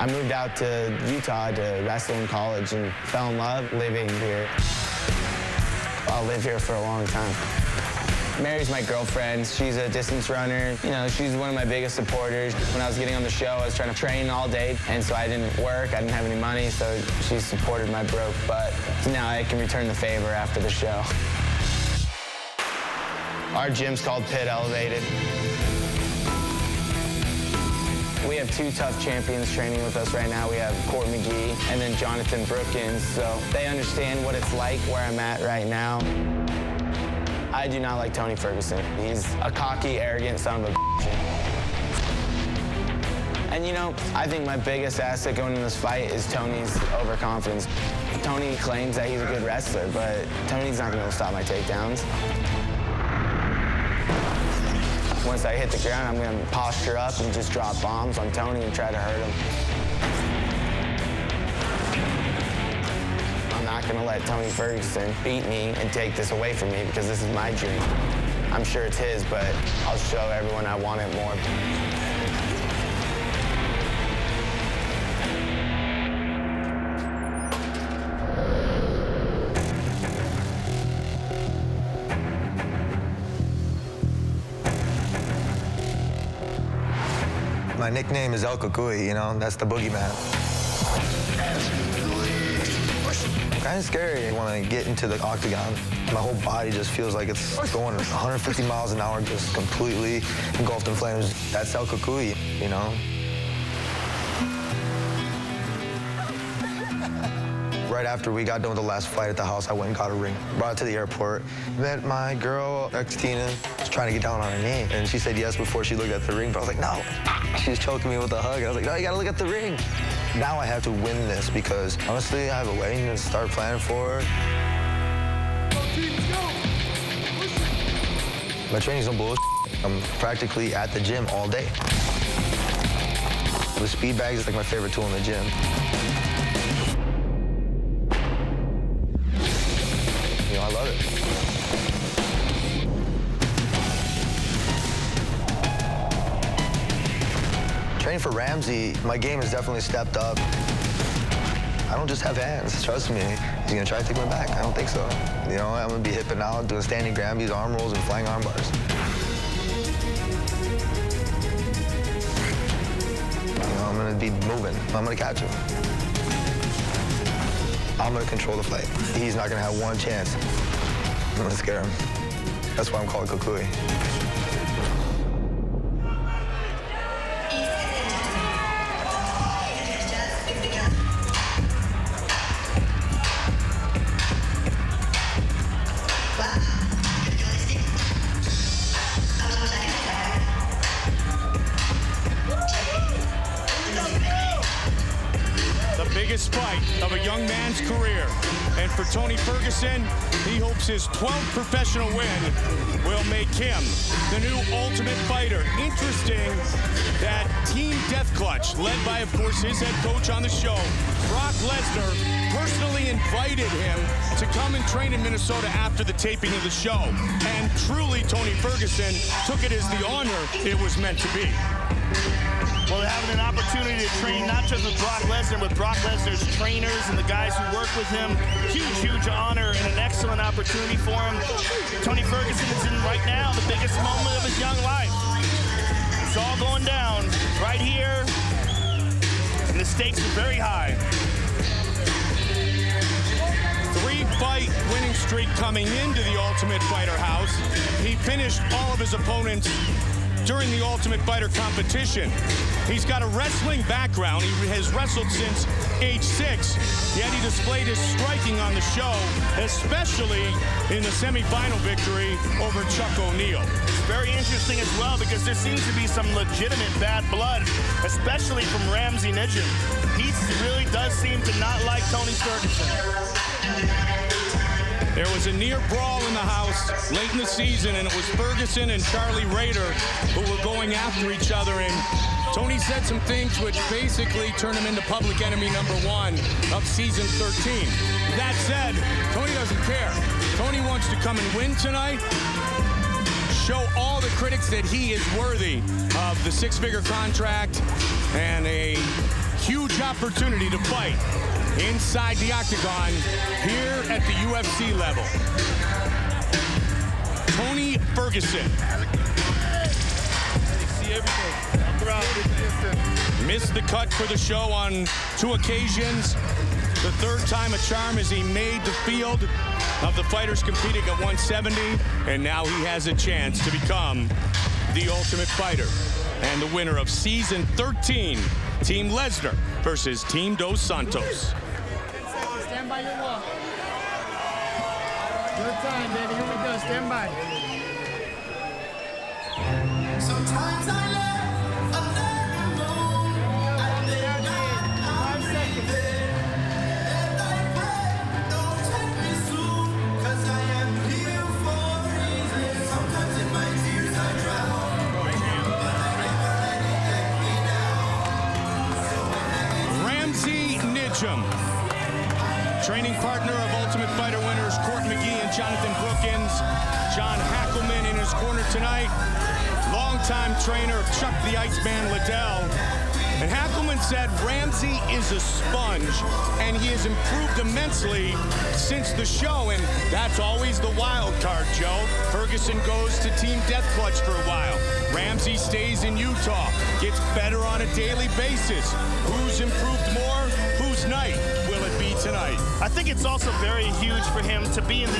I moved out to Utah to wrestle in college and fell in love living here. I'll live here for a long time. Mary's my girlfriend. She's a distance runner. You know, she's one of my biggest supporters. When I was getting on the show, I was trying to train all day, and so I didn't work. I didn't have any money, so she supported my broke butt. So now I can return the favor after the show. Our gym's called Pit Elevated. We have two tough champions training with us right now. We have Court McGee and then Jonathan Brookins, so they understand what it's like where I'm at right now. I do not like Tony Ferguson. He's a cocky, arrogant son of a bitch. And you know, I think my biggest asset going in this fight is Tony's overconfidence. Tony claims that he's a good wrestler, but Tony's not gonna stop my takedowns. Once I hit the ground, I'm gonna posture up and just drop bombs on Tony and try to hurt him. I'm not gonna let Tony Ferguson beat me and take this away from me because this is my dream. I'm sure it's his, but I'll show everyone I want it more. My nickname is El Cucuy, you know, that's the boogeyman. Kind of scary when I get into the octagon. My whole body just feels like it's going 150 miles an hour, just completely engulfed in flames. That's El Cucuy, you know. Right after we got done with the last fight at the house, I went and got a ring. Brought it to the airport. Met my girl, ex-Tina, was trying to get down on her knee. And she said yes before she looked at the ring, but I was like, no. She was choking me with a hug. I was like, no, you gotta look at the ring. Now I have to win this because, honestly, I have a wedding to start planning for. My training's no bullshit. I'm practically at the gym all day. The speed bag is like my favorite tool in the gym. You know, I love it. Training for Ramsey, my game has definitely stepped up. I don't just have hands, trust me. He's gonna try to take my back. I don't think so. You know, I'm gonna be hipping out, doing standing Grambies, arm rolls, and flying arm bars. You know, I'm gonna be moving. I'm gonna catch him. I'm gonna control the fight. He's not gonna have one chance. I'm gonna scare him. That's why I'm called Cucuy. Biggest fight of a young man's career. And for Tony Ferguson, he hopes his 12th professional win will make him the new Ultimate Fighter. Interesting that Team Death Clutch, led by, of course, his head coach on the show, Brock Lesnar, personally invited him to come and train in Minnesota after the taping of the show. And truly, Tony Ferguson took it as the honor it was meant to be. Well, having an opportunity to train not just with Brock Lesnar, but Brock Lesnar's trainers and the guys who work with him. Huge, huge honor and an excellent opportunity for him. Tony Ferguson is in right now the biggest moment of his young life. It's all going down right here, and the stakes are very high. 3-fight winning streak coming into the Ultimate Fighter house. He finished all of his opponents during the Ultimate Fighter competition. He's got a wrestling background. He has wrestled since age 6, yet he displayed his striking on the show, especially in the semifinal victory over Chuck O'Neal. It's very interesting as well because there seems to be some legitimate bad blood, especially from Ramsey Nijem. He really does seem to not like Tony Ferguson. There was a near brawl in the house late in the season, and it was Ferguson and Charlie Rader who were going after each other, and Tony said some things which basically turned him into public enemy #1 of season 13. That said, Tony doesn't care. Tony wants to come and win tonight, show all the critics that he is worthy of the 6-figure contract and a huge opportunity to fight inside the octagon here at the UFC level. Tony Ferguson. See everything. Missed the cut for the show on 2 occasions. The 3rd time a charm as he made the field of the fighters competing at 170, and now he has a chance to become the Ultimate Fighter and the winner of Season 13, Team Lesnar versus Team Dos Santos. Stand by your wall. Good time, baby. Here we go. Stand by. Sometimes I let another moon. I think I got 5 seconds. And I pray, don't take me soon, 'cause I am here for a reason. Sometimes in my tears I drown, but I never let it get me down. Ramsey Nijem, training partner of Ultimate Fighter winners Court McGee and Jonathan Brookins. John Hackelman in his corner tonight. Longtime trainer of Chuck the Iceman Liddell. And Hackelman said Ramsey is a sponge, and he has improved immensely since the show, and that's always the wild card, Joe. Ferguson goes to Team Death Clutch for a while. Ramsey stays in Utah, gets better on a daily basis. Who's improved more? Whose night will it be tonight? I think it's also very huge for him to be in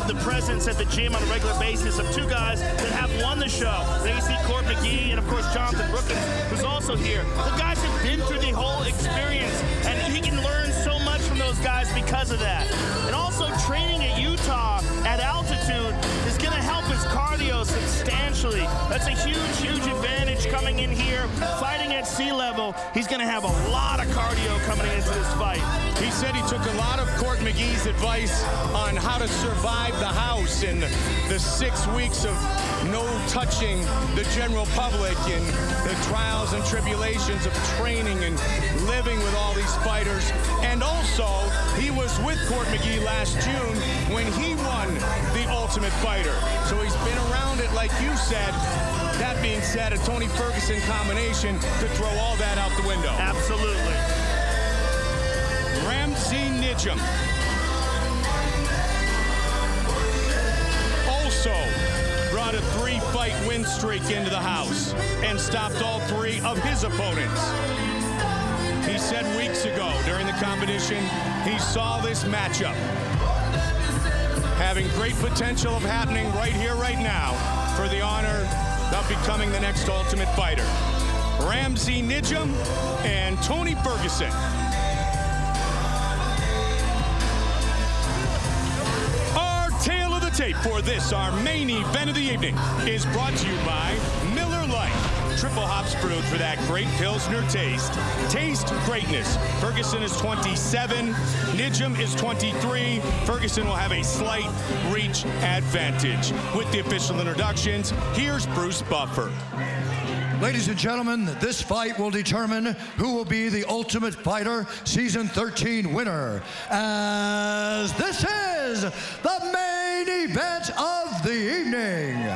the presence at the gym on a regular basis of 2 guys that have won the show. Then you see Court McGee and, of course, Jonathan Brookins, who's also here. The guys have been through the whole experience, and he can learn so much from those guys because of that. And also, training at Utah at altitude is going to help his cardio substantially. That's a huge, huge advantage coming in here. Fighting at sea level, he's going to have a lot of cardio coming into this fight. He said he took a lot of Court McGee's advice on how to survive the house in the 6 weeks of no touching the general public and the trials and tribulations of training and living with all these fighters. And also, he was with Court McGee last June when he won the Ultimate Fighter. So he's been around it, like you said. That being said, a Tony Ferguson combination could throw all that out the window. Absolutely. Ramsey Nijem also brought a 3-fight win streak into the house and stopped all 3 of his opponents. He said weeks ago during the competition he saw this matchup having great potential of happening right here, right now, for the honor of becoming the next Ultimate Fighter. Ramsey Nijem and Tony Ferguson. Our tale of the tape for this, our main event of the evening, is brought to you by Miller Lite. Triple hops brewed for that great Pilsner taste. Taste greatness. Ferguson is 27. Nijem is 23. Ferguson will have a slight reach advantage. With the official introductions, here's Bruce Buffer. Ladies and gentlemen, this fight will determine who will be the Ultimate Fighter Season 13 winner, as this is the main event of the evening.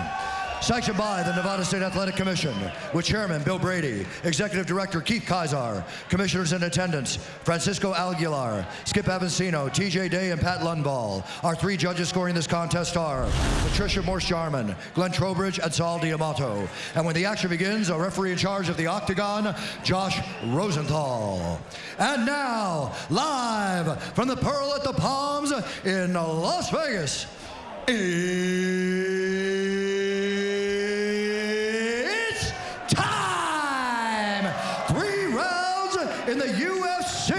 Sanctioned by the Nevada State Athletic Commission, with Chairman Bill Brady, Executive Director Keith Kaiser, Commissioners in attendance Francisco Aguilar, Skip Avancino, TJ Day, and Pat Lundvall. Our 3 judges scoring this contest are Patricia Morse-Jarman, Glenn Trowbridge, and Saul D'Amato. And when the action begins, our referee in charge of the octagon, Josh Rosenthal. And now, live from the Pearl at the Palms in Las Vegas, it's time! 3 rounds in the UFC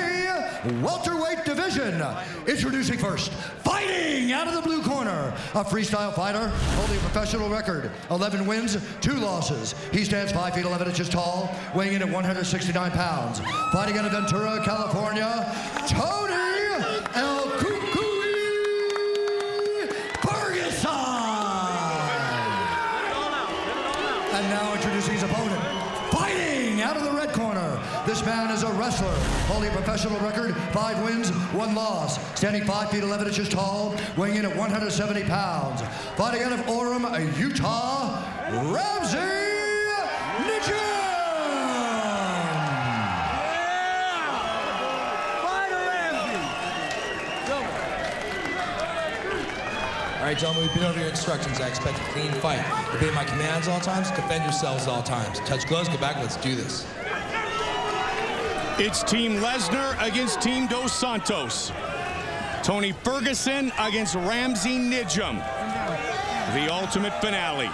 welterweight division. Introducing first, fighting out of the blue corner, a freestyle fighter holding a professional record, 11 wins, 2 losses. He stands 5 feet 11 inches tall, weighing in at 169 pounds. Fighting out of Ventura, California, Tony El And now introducing his opponent, fighting out of the red corner. This man is a wrestler, holding a professional record, 5 wins, 1 loss. Standing 5 feet 11 inches tall, weighing in at 170 pounds. Fighting out of Orem, Utah, Ramsey Nijem. right, gentlemen, we've been over your instructions. I expect a clean fight. Obey my commands at all times. Defend yourselves at all times. Touch gloves, go back, let's do this. It's Team Lesnar against Team Dos Santos. Tony Ferguson against Ramsey Nijem. The ultimate finale.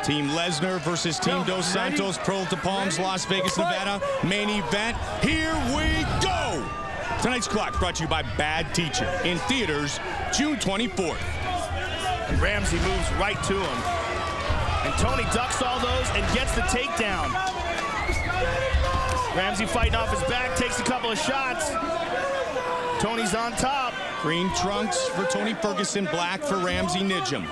Team Lesnar versus Team Dos Santos, Pearl to Palms, Las Vegas, Nevada. Main event. Here we go. Tonight's clock brought to you by Bad Teacher. In theaters, June 24th. And Ramsey moves right to him. And Tony ducks all those and gets the takedown. Ramsey fighting off his back, takes a couple of shots. Tony's on top. Green trunks for Tony Ferguson, black for Ramsey Nijem.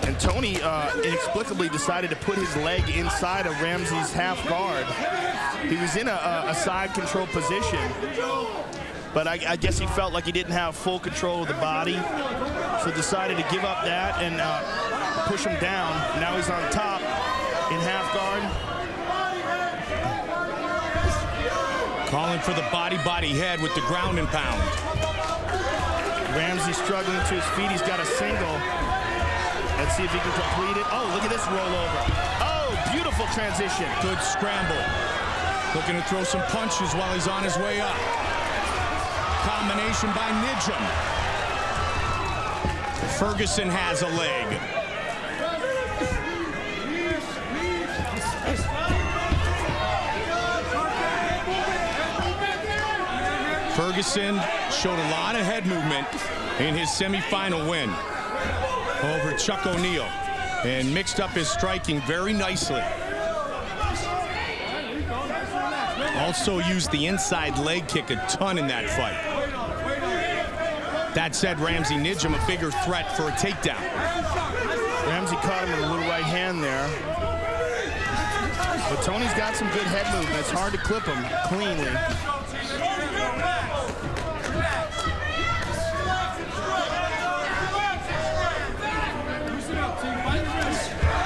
And Tony inexplicably decided to put his leg inside of Ramsey's half guard. He was in a side control position, but I guess he felt like he didn't have full control of the body, so decided to give up that and push him down. Now he's on top in half guard. Calling for the body head with the ground and pound. Ramsey struggling to his feet. He's got a single. Let's see if he can complete it. Oh, look at this rollover. Oh, beautiful transition. Good scramble. Looking to throw some punches while he's on his way up. Combination by Nijem. Ferguson has a leg. Ferguson showed a lot of head movement in his semifinal win over Chuck O'Neal and mixed up his striking very nicely. Also used the inside leg kick a ton in that fight. That said, Ramsey Nijem a bigger threat for a takedown. Ramsey caught him with a little right hand there. But Tony's got some good head movement. It's hard to clip him cleanly.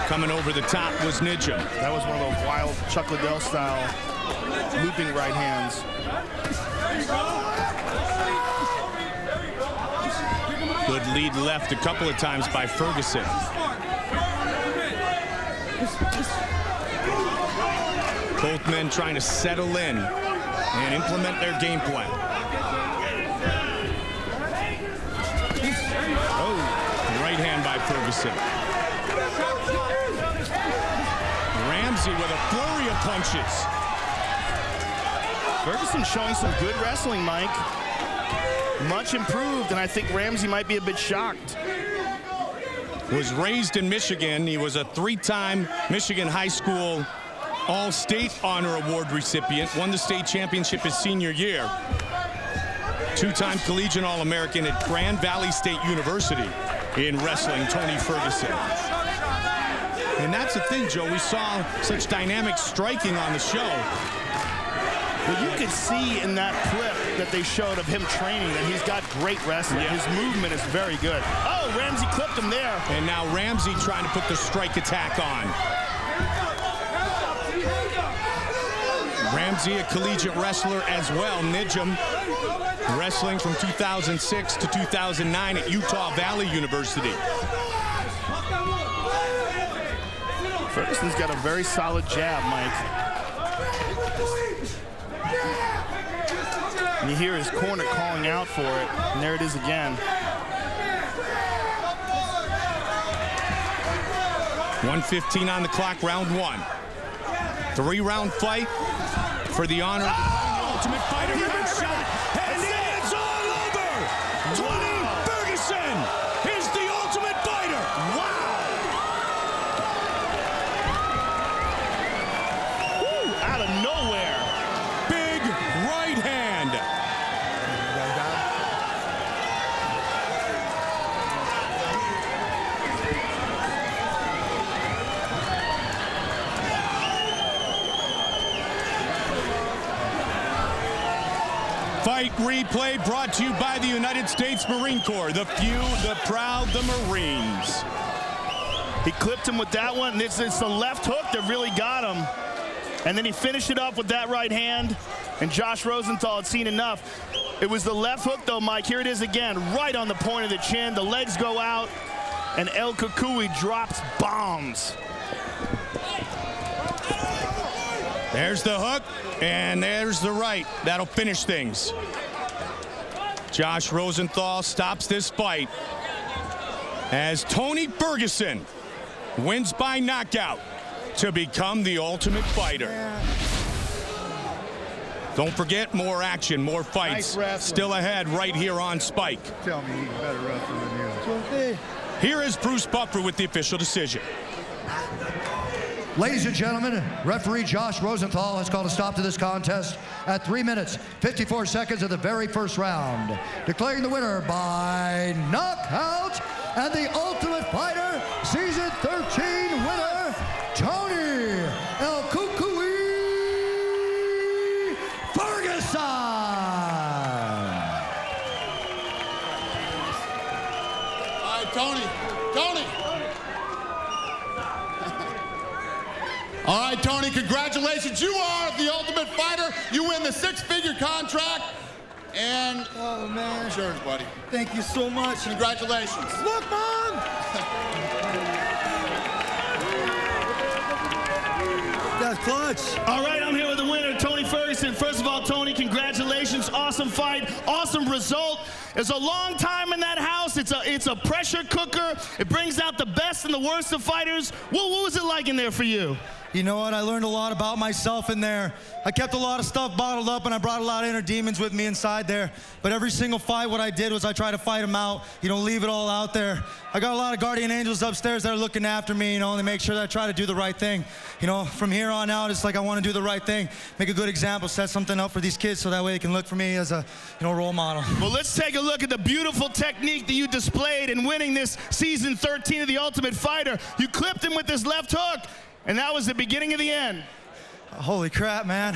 Coming over the top was Nijem. That was one of those wild Chuck Liddell style looping right hands. Good lead left a couple of times by Ferguson. Both men trying to settle in and implement their game plan. Oh, right hand by Ferguson. Ramsey with a flurry of punches. Ferguson showing some good wrestling, Mike. Much improved, and I think Ramsey might be a bit shocked. Was raised in Michigan. He was a three-time Michigan High School All-State Honor Award recipient. Won the state championship his senior year. Two-time collegiate All-American at Grand Valley State University in wrestling, Tony Ferguson. And that's the thing, Joe. We saw such dynamic striking on the show. Well, you could see in that clip that they showed of him training that he's got great wrestling. Yeah. His movement is very good. Oh, Ramsey clipped him there. And now Ramsey trying to put the strike attack on. Ramsey, a collegiate wrestler as well. Nijem, wrestling from 2006 to 2009 at Utah Valley University. Ferguson's got a very solid jab, Mike. And you hear his corner calling out for it, and there it is again. 1:15 on the clock, round one. 3-round fight for the honor of the Ultimate Fighter. Shot, and it's all over! Tony Ferguson is the Ultimate Fighter! Wow! Woo, out of nowhere. Big right hand. Fight replay brought to you by the United States Marine Corps. The few, the proud, the Marines. He clipped him with that one. It's the left hook that really got him. And then he finished it off with that right hand. And Josh Rosenthal had seen enough. It was the left hook, though, Mike. Here it is again, right on the point of the chin. The legs go out, and El Kukui drops bombs. There's the hook, and there's the right. That'll finish things. Josh Rosenthal stops this fight as Tony Ferguson wins by knockout to become the Ultimate Fighter. Don't forget, more action, more fights still ahead right here on Spike. Tell me he's better wrestler than you. Here is Bruce Buffer with the official decision. Ladies and gentlemen, referee Josh Rosenthal has called a stop to this contest at 3 minutes, 54 seconds of the very first round, declaring the winner by knockout and the Ultimate Fighter Season 13 winner, Tony El Kukui Ferguson. All right, Tony. All right, Tony, congratulations. You are the Ultimate Fighter. You win the 6-figure contract and insurance, buddy. Thank you so much. Congratulations. Look, Mom! That's clutch. All right, I'm here with the winner, Tony Ferguson. First of all, Tony, congratulations. Awesome fight, awesome result. It's a long time in that house. It's a pressure cooker. It brings out the best and the worst of fighters. What was it like in there for you? You know what? I learned a lot about myself in there. I kept a lot of stuff bottled up, and I brought a lot of inner demons with me inside there. But every single fight, what I did was I tried to fight them out, leave it all out there. I got a lot of guardian angels upstairs that are looking after me, and they make sure that I try to do the right thing. From here on out, it's like I want to do the right thing, make a good example, set something up for these kids so that way they can look for me as a, role model. Well, let's take a look at the beautiful technique that you displayed in winning this Season 13 of The Ultimate Fighter. You clipped him with this left hook, and that was the beginning of the end. Holy crap, man.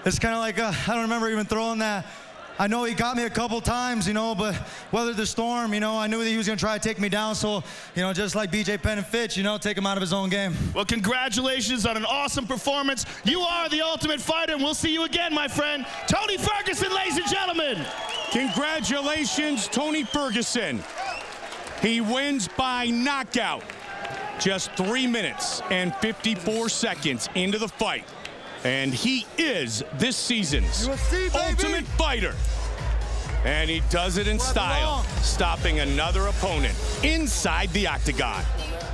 It's kind of like, I don't remember even throwing that. I know he got me a couple times, but weathered the storm, I knew that he was going to try to take me down. So, just like BJ Penn and Fitch, take him out of his own game. Well, congratulations on an awesome performance. You are the Ultimate Fighter, and we'll see you again, my friend. Tony Ferguson, ladies and gentlemen. Congratulations, Tony Ferguson. He wins by knockout. Just 3 minutes and 54 seconds into the fight. And he is this season's Ultimate Fighter. And he does it in style, stopping another opponent inside the octagon.